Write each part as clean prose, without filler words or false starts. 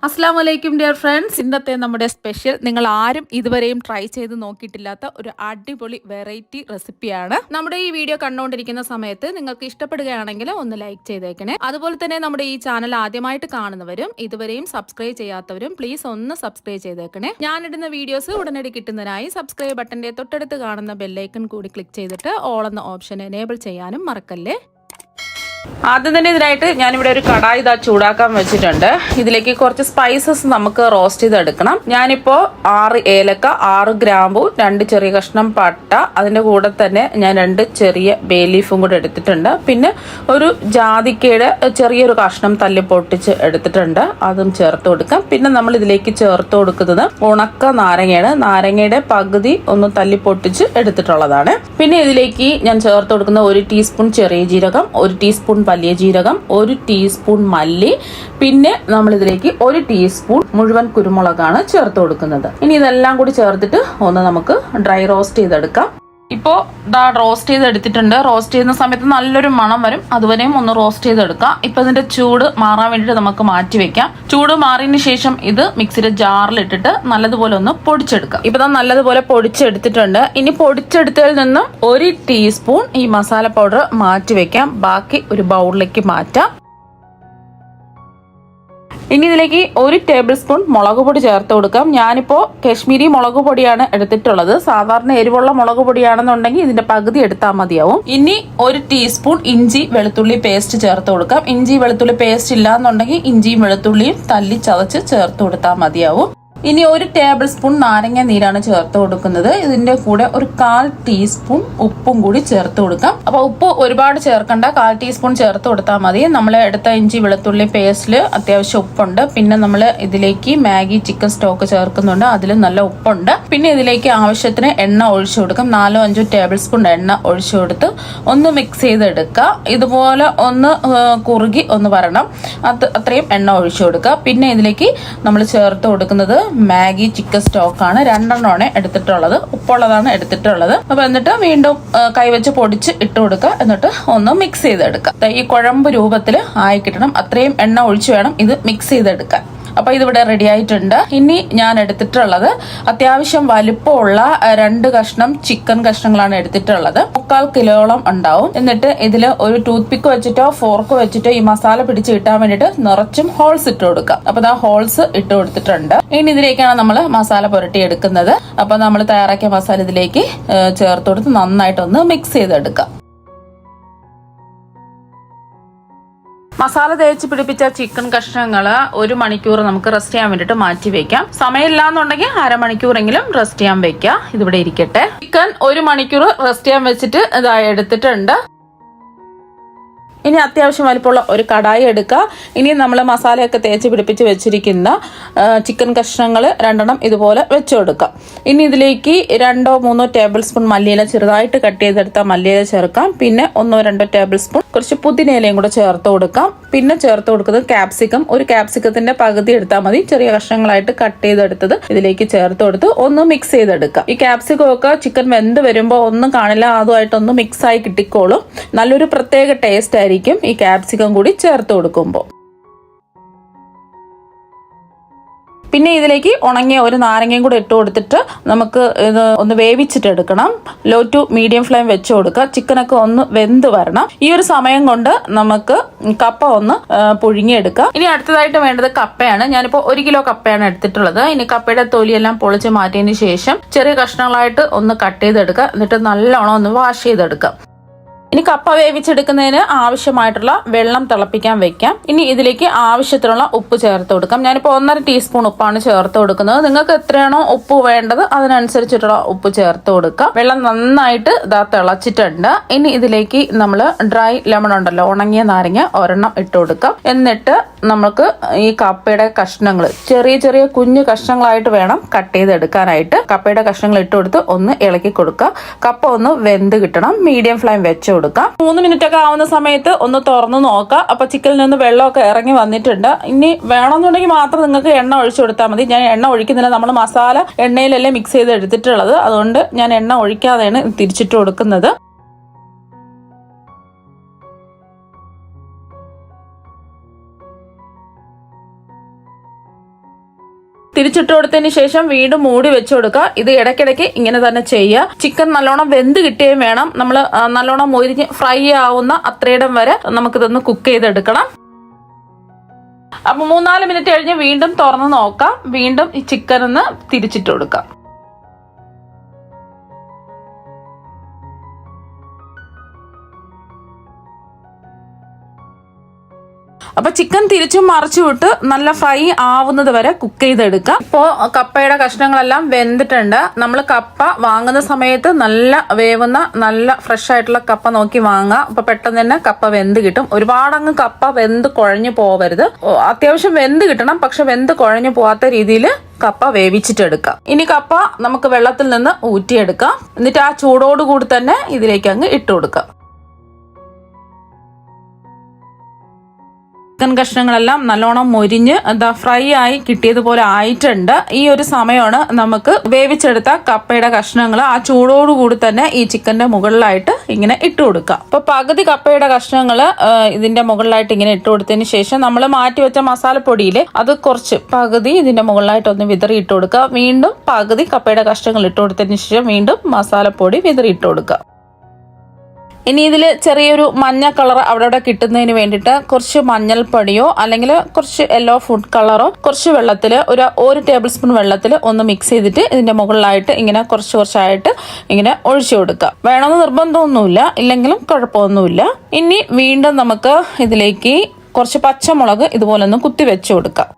അസ്സാം വലൈക്കും dear friends. ഇന്നത്തെ നമ്മുടെ സ്പെഷ്യൽ നിങ്ങൾ ആരും ഇതുവരെയും ട്രൈ ചെയ്ത് നോക്കിയിട്ടില്ലാത്ത ഒരു അടിപൊളി വെറൈറ്റി റെസിപ്പിയാണ്. നമ്മുടെ ഈ വീഡിയോ കണ്ടുകൊണ്ടിരിക്കുന്ന സമയത്ത് നിങ്ങൾക്ക് ഇഷ്ടപ്പെടുകയാണെങ്കിൽ ഒന്ന് ലൈക്ക് ചെയ്തേക്കണേ. അതുപോലെ തന്നെ നമ്മുടെ ഈ ചാനൽ ആദ്യമായിട്ട് കാണുന്നവരും ഇതുവരെയും സബ്സ്ക്രൈബ് ചെയ്യാത്തവരും പ്ലീസ് ഒന്ന് സബ്സ്ക്രൈബ് ചെയ്തേക്കണേ. ഞാനിടുന്ന വീഡിയോസ് ഉടനടി കിട്ടുന്നതിനായി സബ്സ്ക്രൈബ് ബട്ടന്റെ തൊട്ടടുത്ത് കാണുന്ന ബെല്ലൈക്കൺ കൂടി ക്ലിക്ക് ചെയ്തിട്ട് ഓൾ എന്ന ഓപ്ഷൻ എനേബിൾ ചെയ്യാനും മറക്കല്ലേ. ആദ്യം തന്നെ ഇതിനായിട്ട് ഞാനിവിടെ ഒരു കടായി ചൂടാക്കാൻ വെച്ചിട്ടുണ്ട്. ഇതിലേക്ക് കുറച്ച് സ്പൈസസ് നമുക്ക് റോസ്റ്റ് ചെയ്തെടുക്കണം. ഞാനിപ്പോൾ 6 ഏലക്ക, 6 ഗ്രാമ്പു, 2 ചെറിയ കഷ്ണം പട്ട, അതിന്റെ കൂടെ തന്നെ ഞാൻ 2 ചെറിയ ബേ ലീഫും കൂടെ എടുത്തിട്ടുണ്ട്. പിന്നെ ഒരു ജാതിക്കയുടെ ചെറിയൊരു കഷ്ണം തല്ലി പൊട്ടിച്ച് എടുത്തിട്ടുണ്ട്, അതും ചേർത്ത് കൊടുക്കാം. പിന്നെ നമ്മൾ ഇതിലേക്ക് ചേർത്ത് കൊടുക്കുന്നത് ഉണക്ക നാരങ്ങയാണ്. നാരങ്ങയുടെ പകുതി ഒന്ന് തല്ലി പൊട്ടിച്ച് എടുത്തിട്ടുള്ളതാണ്. പിന്നെ ഇതിലേക്ക് ഞാൻ ചേർത്ത് കൊടുക്കുന്ന 1 ടീസ്പൂൺ ചെറിയ ജീരകം, 1 ടീസ്പൂൺ വലിയ ജീരകം, 1 ടീസ്പൂൺ മല്ലി, പിന്നെ നമ്മൾ ഇതിലേക്ക് 1 ടീസ്പൂൺ മുഴുവൻ കുരുമുളകാണ് ചേർത്ത് കൊടുക്കുന്നത്. ഇനി ഇതെല്ലാം കൂടി ചേർത്തിട്ട് ഒന്ന് നമുക്ക് ഡ്രൈ റോസ്റ്റ് ചെയ്തെടുക്കാം. ഇപ്പോൾ റോസ്റ്റ് ചെയ്തെടുത്തിട്ടുണ്ട്. റോസ്റ്റ് ചെയ്യുന്ന സമയത്ത് നല്ലൊരു മണം വരും, അതുവരെയും ഒന്ന് റോസ്റ്റ് ചെയ്തെടുക്കാം. ഇപ്പൊ ഇതിന്റെ ചൂട് മാറാൻ വേണ്ടിയിട്ട് നമുക്ക് മാറ്റി വെക്കാം. ചൂട് മാറിയതിന് ശേഷം ഇത് മിക്സിയുടെ ജാറിലിട്ടിട്ട് നല്ലതുപോലെ ഒന്ന് പൊടിച്ചെടുക്കാം. ഇപ്പൊ നല്ലതുപോലെ പൊടിച്ചെടുത്തിട്ടുണ്ട്. ഇനി പൊടിച്ചെടുത്തതിൽ നിന്നും 1 ടീസ്പൂൺ ഈ മസാല പൗഡർ മാറ്റി വെക്കാം, ബാക്കി ഒരു ബൗളിലേക്ക് മാറ്റാം. ഇനി ഇതിലേക്ക് 1 ടേബിൾ സ്പൂൺ മുളക് പൊടി ചേർത്ത് കൊടുക്കാം. ഞാനിപ്പോൾ കശ്മീരി മുളക് പൊടിയാണ് എടുത്തിട്ടുള്ളത്. സാധാരണ എരിവുള്ള മുളക് പൊടിയാണെന്നുണ്ടെങ്കിൽ ഇതിന്റെ പകുതി എടുത്താൽ മതിയാവും. ഇനി 1 ടീസ്പൂൺ ഇഞ്ചി വെളുത്തുള്ളി പേസ്റ്റ് ചേർത്ത് കൊടുക്കാം. ഇഞ്ചി വെളുത്തുള്ളി പേസ്റ്റ് ഇല്ലാന്നുണ്ടെങ്കിൽ ഇഞ്ചിയും വെളുത്തുള്ളിയും തല്ലി ചതച്ച് ചേർത്ത് കൊടുത്താൽ മതിയാവും. ഇനി 1 ടേബിൾ സ്പൂൺ നാരങ്ങ നീരാണ് ചേർത്ത് കൊടുക്കുന്നത്. ഇതിന്റെ കൂടെ ഒരു 1/4 ടീസ്പൂൺ ഉപ്പും കൂടി ചേർത്ത് കൊടുക്കാം. അപ്പൊ ഉപ്പ് ഒരുപാട് ചേർക്കണ്ട, 1/4 ടീസ്പൂൺ ചേർത്ത് കൊടുത്താൽ മതി. നമ്മൾ എടുത്ത ഇഞ്ചി വെളുത്തുള്ളി പേസ്റ്റിൽ അത്യാവശ്യം ഉപ്പുണ്ട്. പിന്നെ നമ്മൾ ഇതിലേക്ക് മാഗി ചിക്കൻ സ്റ്റോക്ക് ചേർക്കുന്നുണ്ട്, അതിൽ നല്ല ഉപ്പുണ്ട്. പിന്നെ ഇതിലേക്ക് ആവശ്യത്തിന് എണ്ണ ഒഴിച്ചു കൊടുക്കാം. 4-5 ടേബിൾ സ്പൂൺ എണ്ണ ഒഴിച്ചു കൊടുത്ത് ഒന്ന് മിക്സ് ചെയ്തെടുക്കുക. ഇതുപോലെ ഒന്ന് കുറുകി ഒന്ന് വരണം, അത്രയും എണ്ണ ഒഴിച്ചു കൊടുക്കുക. പിന്നെ ഇതിലേക്ക് നമ്മൾ ചേർത്ത് കൊടുക്കുന്നത് മാഗി ചിക്കൻ സ്റ്റോക്കാണ്. 2 എണ്ണമാണ് എടുത്തിട്ടുള്ളത്, ഉപ്പുള്ളതാണ് എടുത്തിട്ടുള്ളത്. അപ്പൊ എന്നിട്ട് വീണ്ടും കൈവച്ച് പൊടിച്ച് ഇട്ട് കൊടുക്കുക. എന്നിട്ട് ഒന്ന് മിക്സ് ചെയ്തെടുക്കുക. ഈ കുഴമ്പ് രൂപത്തിൽ ആയി കിട്ടണം, അത്രയും എണ്ണ ഒഴിച്ചു വേണം ഇത് മിക്സ് ചെയ്തെടുക്കാൻ. അപ്പൊ ഇതിവിടെ റെഡി ആയിട്ടുണ്ട്. ഇനി ഞാൻ എടുത്തിട്ടുള്ളത് അത്യാവശ്യം വലിപ്പമുള്ള 2 കഷ്ണം ചിക്കൻ കഷ്ണങ്ങളാണ് എടുത്തിട്ടുള്ളത്. 3/4 കിലോളം ഉണ്ടാവും. എന്നിട്ട് ഇതിൽ ഒരു ടൂത്ത് പിക്ക് വെച്ചിട്ടോ ഫോർക്ക് വെച്ചിട്ടോ ഈ മസാല പിടിച്ച് കിട്ടാൻ വേണ്ടിയിട്ട് നിറച്ചും ഹോൾസ് ഇട്ട് കൊടുക്കാം. അപ്പൊ ഹോൾസ് ഇട്ട് കൊടുത്തിട്ടുണ്ട്. ഇനി ഇതിലേക്കാണ് നമ്മൾ മസാല പുരട്ടി എടുക്കുന്നത്. അപ്പൊ നമ്മൾ തയ്യാറാക്കിയ മസാല ഇതിലേക്ക് ചേർത്ത് കൊടുത്ത് നന്നായിട്ടൊന്ന് മിക്സ് ചെയ്തെടുക്കാം. മസാല തേച്ച് പിടിപ്പിച്ച ചിക്കൻ കഷ്ണങ്ങൾ 1 മണിക്കൂർ നമുക്ക് റെസ്റ്റ് ചെയ്യാൻ വേണ്ടിയിട്ട് മാറ്റി വെക്കാം. സമയമില്ലാന്നുണ്ടെങ്കിൽ 1/2 മണിക്കൂറെങ്കിലും റെസ്റ്റ് ചെയ്യാൻ വെക്കാം. ഇതിവിടെ ഇരിക്കട്ടെ. ചിക്കൻ 1 മണിക്കൂർ റെസ്റ്റ് ചെയ്യാൻ വെച്ചിട്ട് ഇതായി എടുത്തിട്ടുണ്ട്. ഇനി അത്യാവശ്യം വലിപ്പമുള്ള ഒരു കടായി എടുക്കുക. ഇനി നമ്മൾ മസാലയൊക്കെ തേച്ച് പിടിപ്പിച്ച് വെച്ചിരിക്കുന്ന ചിക്കൻ കഷ്ണങ്ങൾ 2 ഇതുപോലെ വെച്ചു കൊടുക്കാം. ഇനി ഇതിലേക്ക് 2-3 ടേബിൾ സ്പൂൺ മല്ലിയില ചെറുതായിട്ട് കട്ട് ചെയ്തെടുത്ത മല്ലിയില ചേർക്കാം. പിന്നെ 1-2 ടേബിൾ സ്പൂൺ കുറച്ച് പുതിനയിലയും കൂടെ ചേർത്ത് കൊടുക്കാം. പിന്നെ ചേർത്ത് കൊടുക്കുന്നത് ക്യാപ്സിക്കം, ഒരു ക്യാപ്സിക്കത്തിന്റെ പകുതി എടുത്താൽ മതി, ചെറിയ കഷ്ണങ്ങളായിട്ട് കട്ട് ചെയ്തെടുത്തത് ഇതിലേക്ക് ചേർത്ത് കൊടുത്ത് ഒന്ന് മിക്സ് ചെയ്തെടുക്കാം. ഈ ക്യാപ്സിക്കം ഒക്കെ ചിക്കൻ വെന്ത് വരുമ്പോൾ ഒന്നും കാണില്ല, അതുമായിട്ടൊന്ന് മിക്സ് ആയി കിട്ടിക്കോളും. നല്ലൊരു പ്രത്യേക ടേസ്റ്റ് ആയിരിക്കും ഈ ക്യാപ്സിക്കം കൂടി ചേർത്ത് കൊടുക്കുമ്പോൾ. പിന്നെ ഇതിലേക്ക് ഉണങ്ങിയ ഒരു നാരങ്ങയും കൂടെ ഇട്ട് കൊടുത്തിട്ട് നമുക്ക് ഇത് ഒന്ന് വേവിച്ചിട്ടെടുക്കണം. ലോ ടു മീഡിയം ഫ്ലെയിം വെച്ച് കൊടുക്കുക. ചിക്കനൊക്കെ ഒന്ന് വെന്ത് വരണം. ഈ ഒരു സമയം കൊണ്ട് നമുക്ക് കപ്പ ഒന്ന് പുഴുങ്ങിയെടുക്കാം. ഇനി അടുത്തതായിട്ട് വേണ്ടത് കപ്പയാണ്. ഞാനിപ്പോൾ 1 കിലോ കപ്പയാണ് എടുത്തിട്ടുള്ളത്. ഇനി കപ്പയുടെ തൊലിയെല്ലാം പൊളിച്ച് മാറ്റിയതിന് ശേഷം ചെറിയ കഷ്ണങ്ങളായിട്ട് ഒന്ന് കട്ട് ചെയ്തെടുക്കുക. എന്നിട്ട് നല്ലോണം ഒന്ന് വാഷ് ചെയ്തെടുക്കാം. ഇനി കപ്പ വേവിച്ചെടുക്കുന്നതിന് ആവശ്യമായിട്ടുള്ള വെള്ളം തിളപ്പിക്കാൻ വെക്കാം. ഇനി ഇതിലേക്ക് ആവശ്യത്തിനുള്ള ഉപ്പ് ചേർത്ത് കൊടുക്കാം. ഞാനിപ്പോൾ 1.5 ടീസ്പൂൺ ഉപ്പാണ് ചേർത്ത് കൊടുക്കുന്നത്. നിങ്ങൾക്ക് എത്രയാണോ ഉപ്പ് വേണ്ടത് അതിനനുസരിച്ചിട്ടുള്ള ഉപ്പ് ചേർത്ത് കൊടുക്കാം. വെള്ളം നന്നായിട്ട് തിളച്ചിട്ടുണ്ട്. ഇനി ഇതിലേക്ക് നമ്മൾ ഡ്രൈ ലെമൺ ഉണ്ടല്ലോ, ഉണങ്ങിയ നാരങ്ങ 1 ഇട്ട് കൊടുക്കാം. എന്നിട്ട് നമുക്ക് ഈ കപ്പയുടെ കഷ്ണങ്ങൾ ചെറിയ ചെറിയ കുഞ്ഞു കഷ്ണങ്ങളായിട്ട് വേണം കട്ട് ചെയ്തെടുക്കാനായിട്ട്. കപ്പയുടെ കഷ്ണങ്ങൾ ഇട്ട് കൊടുത്ത് ഒന്ന് ഇളക്കി കൊടുക്കുക. കപ്പ ഒന്ന് വെന്ത് കിട്ടണം. മീഡിയം ഫ്ലെയിം വെച്ച് കൊടുക്കുക. 3 മിനിറ്റ് ഒക്കെ ആവുന്ന സമയത്ത് ഒന്ന് തുറന്നു നോക്കാം. അപ്പൊ ചിക്കനിൽ നിന്ന് വെള്ളമൊക്കെ ഇറങ്ങി വന്നിട്ടുണ്ട്. ഇനി വേണമെന്നുണ്ടെങ്കിൽ മാത്രം നിങ്ങൾക്ക് എണ്ണ ഒഴിച്ചു കൊടുത്താൽ മതി. ഞാൻ എണ്ണ ഒഴിക്കുന്നില്ല, നമ്മൾ മസാല എണ്ണയിലല്ലേ മിക്സ് ചെയ്ത് എടുത്തിട്ടുള്ളത്, അതുകൊണ്ട് ഞാൻ എണ്ണ ഒഴിക്കാതെയാണ് തിരിച്ചിട്ട് കൊടുക്കുന്നത്. തിരിച്ചിട്ട് കൊടുത്തതിന് ശേഷം വീണ്ടും മൂടി വെച്ചു കൊടുക്കുക. ഇത് ഇടയ്ക്കിടയ്ക്ക് ഇങ്ങനെ തന്നെ ചെയ്യുക. ചിക്കൻ നല്ലോണം വെന്ത് കിട്ടുകയും വേണം. നമ്മൾ നല്ലോണം മൊരിഞ്ഞ് ഫ്രൈ ആവുന്ന അത്രയിടം വരെ നമുക്കിതൊന്ന് കുക്ക് ചെയ്തെടുക്കണം. അപ്പൊ 3-4 മിനിറ്റ് കഴിഞ്ഞ് വീണ്ടും തുറന്ന് നോക്കാം. വീണ്ടും ഈ ചിക്കൻ ഒന്ന് തിരിച്ചിട്ട് കൊടുക്കാം. അപ്പൊ ചിക്കൻ തിരിച്ചും മറിച്ചു വിട്ട് നല്ല ഫ്രൈ ആവുന്നത് വരെ കുക്ക് ചെയ്തെടുക്കാം. ഇപ്പോ കപ്പയുടെ കഷ്ണങ്ങളെല്ലാം വെന്തിട്ടുണ്ട്. നമ്മൾ കപ്പ വാങ്ങുന്ന സമയത്ത് നല്ല വേവുന്ന നല്ല ഫ്രഷ് ആയിട്ടുള്ള കപ്പ നോക്കി വാങ്ങുക. അപ്പൊ പെട്ടെന്ന് തന്നെ കപ്പ വെന്ത് കിട്ടും. ഒരുപാടങ്ങ് കപ്പ വെന്ത് കുഴഞ്ഞു പോവരുത്. അത്യാവശ്യം വെന്ത് കിട്ടണം, പക്ഷെ വെന്ത് കുഴഞ്ഞു പോവാത്ത രീതിയിൽ കപ്പ വേവിച്ചിട്ടെടുക്കാം. ഇനി കപ്പ നമുക്ക് വെള്ളത്തിൽ നിന്ന് ഊറ്റിയെടുക്കാം. എന്നിട്ട് ആ ചൂടോടുകൂടി തന്നെ ഇതിലേക്ക് അങ്ങ് ഇട്ട് കൊടുക്കാം. ചിക്കൻ കഷ്ണങ്ങളെല്ലാം നല്ലോണം മൊരിഞ്ഞ് ഫ്രൈ ആയി കിട്ടിയതുപോലെ ആയിട്ടുണ്ട്. ഈ ഒരു സമയമാണ് നമുക്ക് വേവിച്ചെടുത്ത കപ്പയുടെ കഷ്ണങ്ങൾ ആ ചൂടോടുകൂടി തന്നെ ഈ ചിക്കന്റെ മുകളിലായിട്ട് ഇങ്ങനെ ഇട്ട് കൊടുക്കുക. അപ്പൊ പകുതി കപ്പയുടെ കഷ്ണങ്ങൾ ഇതിന്റെ മുകളിലായിട്ട് ഇങ്ങനെ ഇട്ട് കൊടുത്തതിന് ശേഷം നമ്മൾ മാറ്റിവെച്ച മസാലപ്പൊടിയില് അത് കുറച്ച് പകുതി ഇതിന്റെ മുകളിലായിട്ട് ഒന്ന് വിതറി ഇട്ട് കൊടുക്കുക. വീണ്ടും പകുതി കപ്പയുടെ കഷ്ണങ്ങൾ ഇട്ട് കൊടുത്തതിന് ശേഷം വീണ്ടും മസാലപ്പൊടി വിതറി ഇട്ട് കൊടുക്കുക. ഇനി ഇതിൽ ചെറിയൊരു മഞ്ഞ കളർ അവിടെ കിട്ടുന്നതിന് വേണ്ടിയിട്ട് കുറച്ച് മഞ്ഞൾപ്പൊടിയോ അല്ലെങ്കിൽ കുറച്ച് യെല്ലോ ഫുഡ് കളറോ കുറച്ച് വെള്ളത്തിൽ ഒരു ടേബിൾ സ്പൂൺ വെള്ളത്തിൽ ഒന്ന് മിക്സ് ചെയ്തിട്ട് ഇതിന്റെ മുകളിലായിട്ട് ഇങ്ങനെ കുറച്ചായിട്ട് ഇങ്ങനെ ഒഴിച്ചു കൊടുക്കുക. വേണമെന്ന് നിർബന്ധമൊന്നുമില്ല, ഇല്ലെങ്കിലും കുഴപ്പമൊന്നുമില്ല. ഇനി വീണ്ടും നമുക്ക് ഇതിലേക്ക് കുറച്ച് പച്ചമുളക് ഇതുപോലെ ഒന്ന് കുത്തി വെച്ചു കൊടുക്കാം.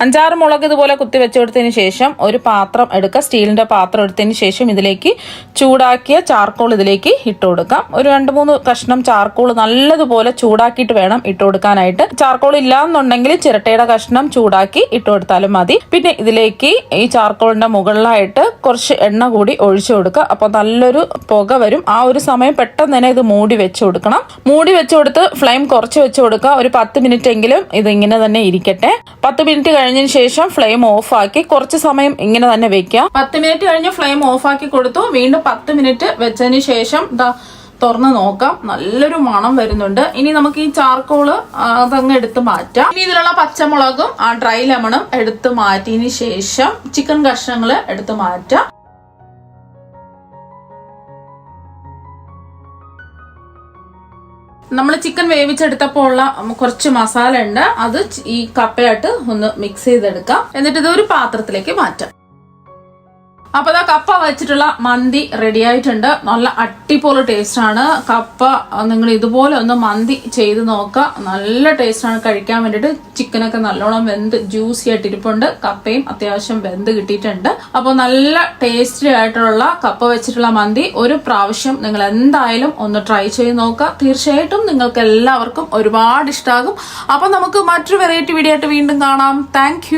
5-6 മുളക് ഇതുപോലെ കുത്തി വെച്ച് കൊടുത്തതിന് ശേഷം ഒരു പാത്രം എടുക്കുക. സ്റ്റീലിന്റെ പാത്രം എടുത്തതിന് ശേഷം ഇതിലേക്ക് ചൂടാക്കിയ ചാർക്കോൾ ഇതിലേക്ക് ഇട്ട് കൊടുക്കാം. ഒരു 2-3 കഷ്ണം ചാർക്കോൾ നല്ലതുപോലെ ചൂടാക്കിയിട്ട് വേണം ഇട്ട് കൊടുക്കാനായിട്ട്. ചാർക്കോൾ ഇല്ലാന്നുണ്ടെങ്കിൽ ചിരട്ടയുടെ കഷ്ണം ചൂടാക്കി ഇട്ട് കൊടുത്താലും മതി. പിന്നെ ഇതിലേക്ക് ഈ ചാർക്കോളിന്റെ മുകളിലായിട്ട് കുറച്ച് എണ്ണ കൂടി ഒഴിച്ചു കൊടുക്കുക. അപ്പൊ നല്ലൊരു പുക വരും. ആ ഒരു സമയം പെട്ടെന്ന് തന്നെ ഇത് മൂടി വെച്ച് കൊടുക്കണം. മൂടി വെച്ച് കൊടുത്ത് ഫ്ലെയിം കുറച്ച് വെച്ച് കൊടുക്കുക. ഒരു 10 മിനിറ്റ് എങ്കിലും ഇത് ഇങ്ങനെ തന്നെ ഇരിക്കട്ടെ. 10 മിനിറ്റ് കഴിഞ്ഞതിന് ശേഷം ഫ്ലെയിം ഓഫ് ആക്കി കുറച്ച് സമയം ഇങ്ങനെ തന്നെ വെക്കാം. 10 മിനിറ്റ് കഴിഞ്ഞ് ഫ്ലെയിം ഓഫ് ആക്കി കൊടുത്തു. വീണ്ടും 10 മിനിറ്റ് വെച്ചതിന് ശേഷം തുറന്ന് നോക്കാം. നല്ലൊരു മണം വരുന്നുണ്ട്. ഇനി നമുക്ക് ഈ ചാർക്കോള് അതങ്ങ് എടുത്ത് മാറ്റാം. ഇനി ഇതിലുള്ള പച്ചമുളകും ആ ഡ്രൈ ലെമണും എടുത്ത് മാറ്റിയതിന് ശേഷം ചിക്കൻ കഷ്ണങ്ങള് എടുത്ത് മാറ്റാം. നമ്മൾ ചിക്കൻ വേവിച്ചെടുത്തപ്പോൾ ഉള്ള കുറച്ച് മസാല ഉണ്ട്, അത് ഈ കപ്പയായിട്ട് ഒന്ന് മിക്സ് ചെയ്തെടുക്കാം. എന്നിട്ട് ഇത് ഒരു പാത്രത്തിലേക്ക് മാറ്റാം. അപ്പൊ കപ്പ വെച്ചിട്ടുള്ള മന്തി റെഡി ആയിട്ടുണ്ട്. നല്ല അടിപൊളി ടേസ്റ്റ് ആണ്. കപ്പ നിങ്ങൾ ഇതുപോലെ ഒന്ന് മന്തി ചെയ്ത് നോക്കുക. നല്ല ടേസ്റ്റ് ആണ് കഴിക്കാൻ വേണ്ടിയിട്ട്. ചിക്കനൊക്കെ നല്ലോണം വെന്ത് ജ്യൂസി ആയിട്ട് ഇരിപ്പുണ്ട്. കപ്പയും അത്യാവശ്യം വെന്ത് കിട്ടിയിട്ടുണ്ട്. അപ്പൊ നല്ല ടേസ്റ്റി ആയിട്ടുള്ള കപ്പ വെച്ചിട്ടുള്ള മന്തി ഒരു പ്രാവശ്യം നിങ്ങൾ എന്തായാലും ഒന്ന് ട്രൈ ചെയ്ത് നോക്കുക. തീർച്ചയായിട്ടും നിങ്ങൾക്ക് എല്ലാവർക്കും ഒരുപാട് ഇഷ്ടമാകും. അപ്പൊ നമുക്ക് മറ്റൊരു വെറൈറ്റി വീഡിയോ ആയിട്ട് വീണ്ടും കാണാം. താങ്ക്